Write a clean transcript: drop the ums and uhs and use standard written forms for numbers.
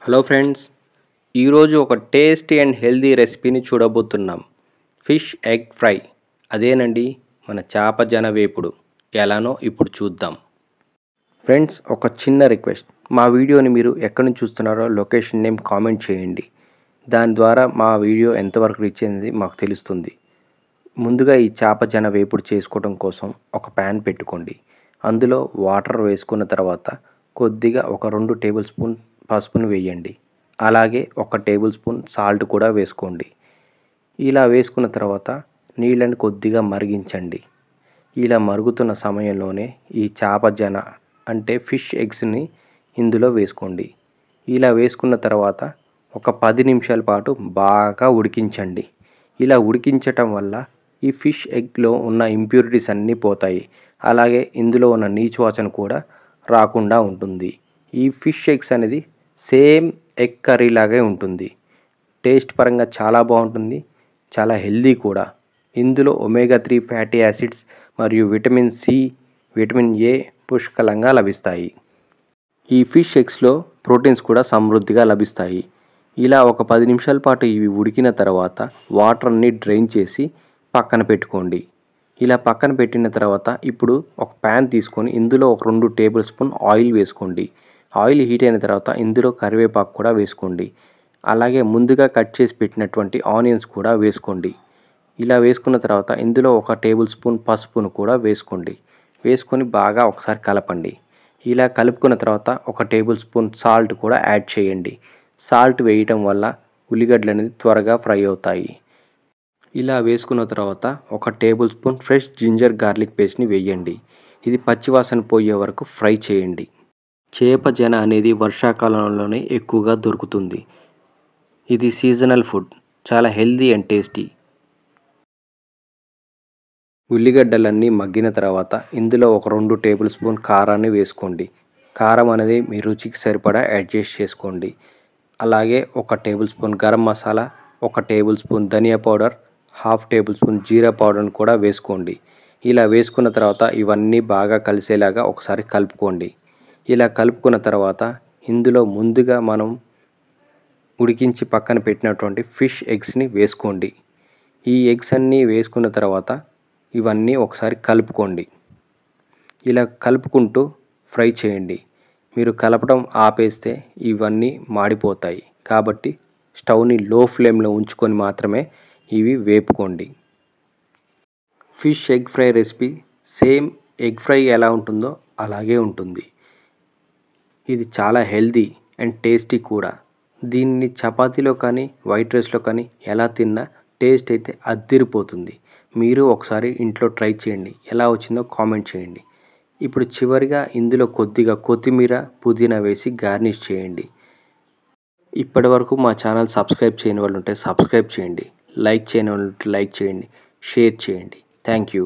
Hello friends, ఈరోజు ఒక tasty and healthy రెసిపీని చూడబోతున్నాం. Fish egg fry. అదేనండి మన చేప జన వేపుడు. ఎలానో ఇప్పుడు చూద్దాం. ఫ్రెండ్స్, ఒక చిన్న రిక్వెస్ట్. మా వీడియోని మీరు ఎక్కడి నుంచి చూస్తున్నారో లొకేషన్ నేమ్ కామెంట్ చేయండి. దాని ద్వారా మా వీడియో ఎంతవరకు రీచ్ అయింది మాకు తెలుస్తుంది. ముందుగా ఈ చేప జన వేపుడు చేసుకోవడం కోసం ఒక ప్యాన్ పెట్టుకోండి. అందులో వాటర్ వేసుకున్న తర్వాత కొద్దిగా ఒక 2 టేబుల్ స్పూన్ పసుపును వేయండి. అలాగే 1 టేబుల్ స్పూన్ సాల్ట్ కూడా వేసుకోండి. ఇలా వేసుకున్న తర్వాత నీళ్ళని కొద్దిగా మరిగించండి. ఇలా మరుగుతున్న సమయంలోనే ఈ చేప జన అంటే ఫిష్ ఎగ్స్ని ఇందులో వేసుకోండి. ఇలా వేసుకున్న తర్వాత ఒక 10 నిమిషాల పాటు బాగా ఉడికించండి. ఇలా ఉడికించటం వల్ల ఈ ఫిష్ ఎగ్లో ఉన్న ఇంప్యూరిటీస్ అన్నీ పోతాయి. అలాగే ఇందులో ఉన్న నీచు వాసన కూడా రాకుండా ఉంటుంది. ఈ ఫిష్ ఎగ్స్ అనేది సేమ్ ఎగ్ కర్రీ లాగే ఉంటుంది. టేస్ట్ పరంగా చాలా బాగుంటుంది, చాలా హెల్దీ కూడా. ఇందులో ఒమేగా 3 ఫ్యాటీ యాసిడ్స్ మరియు విటమిన్ సి, విటమిన్ ఏ పుష్కలంగా లభిస్తాయి. ఈ ఫిష్ ఎగ్స్లో ప్రోటీన్స్ కూడా సమృద్ధిగా లభిస్తాయి. ఇలా ఒక 10 నిమిషాల పాటు ఇవి ఉడికిన తర్వాత వాటర్ని డ్రైన్ చేసి పక్కన పెట్టుకోండి. ఇలా పక్కన పెట్టిన తర్వాత ఇప్పుడు ఒక ప్యాన్ తీసుకొని ఇందులో ఒక 2 టేబుల్ స్పూన్ ఆయిల్ వేసుకోండి. ఆయిల్ హీట్ అయిన తర్వాత ఇందులో కరివేపాకు కూడా వేసుకోండి. అలాగే ముందుగా కట్ చేసి పెట్టినటువంటి ఆనియన్స్ కూడా వేసుకోండి. ఇలా వేసుకున్న తర్వాత ఇందులో 1 టేబుల్ స్పూన్ పసుపును కూడా వేసుకోండి. వేసుకొని బాగా ఒకసారి కలపండి. ఇలా కలుపుకున్న తర్వాత 1 టేబుల్ స్పూన్ సాల్ట్ కూడా యాడ్ చేయండి. సాల్ట్ వేయటం వల్ల ఉల్లిగడ్డలు అనేది త్వరగా ఫ్రై అవుతాయి. ఇలా వేసుకున్న తర్వాత 1 table spoon fresh ginger garlic పేస్ట్ని వేయండి. ఇది పచ్చివాసన పోయే వరకు ఫ్రై చేయండి. చేప జన అనేది వర్షాకాలంలోనే ఎక్కువగా దొరుకుతుంది. ఇది సీజనల్ ఫుడ్, చాలా హెల్దీ అండ్ టేస్టీ. ఉల్లిగడ్డలన్నీ మగ్గిన తర్వాత ఇందులో ఒక 2 టేబుల్ స్పూన్ కారాన్ని వేసుకోండి. కారం అనేది మీ రుచికి సరిపడా అడ్జస్ట్ చేసుకోండి. అలాగే 1 tablespoon garam masala, 1 tablespoon dhania powder, 1/2 tablespoon jeera పౌడర్ని కూడా వేసుకోండి. ఇలా వేసుకున్న తర్వాత ఇవన్నీ బాగా కలిసేలాగా ఒకసారి కలుపుకోండి. ఇలా కలుపుకున్న తర్వాత ఇందులో ముందుగా మనం ఉడికించి పక్కన పెట్టినటువంటి ఫిష్ ఎగ్స్ని వేసుకోండి. ఈ ఎగ్స్ అన్నీ వేసుకున్న తర్వాత ఇవన్నీ ఒకసారి కలుపుకోండి. ఇలా కలుపుకుంటూ ఫ్రై చేయండి. మీరు కలపడం ఆపేస్తే ఇవన్నీ మాడిపోతాయి. కాబట్టి స్టవ్ని లో ఫ్లేమ్లో ఉంచుకొని మాత్రమే ఇవి వేపుకోండి. Fish egg fry recipe same egg fry ఎలా ఉంటుందో అలాగే ఉంటుంది. ఇది చాలా హెల్దీ అండ్ టేస్టీ కూడా. దీన్ని చపాతీలో కానీ వైట్ రైస్లో కానీ ఎలా తిన్నా టేస్ట్ అయితే అద్దిరిపోతుంది. మీరు ఒకసారి ఇంట్లో ట్రై చేయండి. ఎలా వచ్చిందో కామెంట్ చేయండి. ఇప్పుడు చివరిగా ఇందులో కొద్దిగా కొత్తిమీర, పుదీనా వేసి గార్నిష్ చేయండి. ఇప్పటివరకు మా ఛానల్ సబ్స్క్రైబ్ చేయని వాళ్ళు ఉంటే సబ్స్క్రైబ్ చేయండి. లైక్ చేయని వాళ్ళు ఉంటే లైక్ చేయండి. షేర్ చేయండి. Thank you.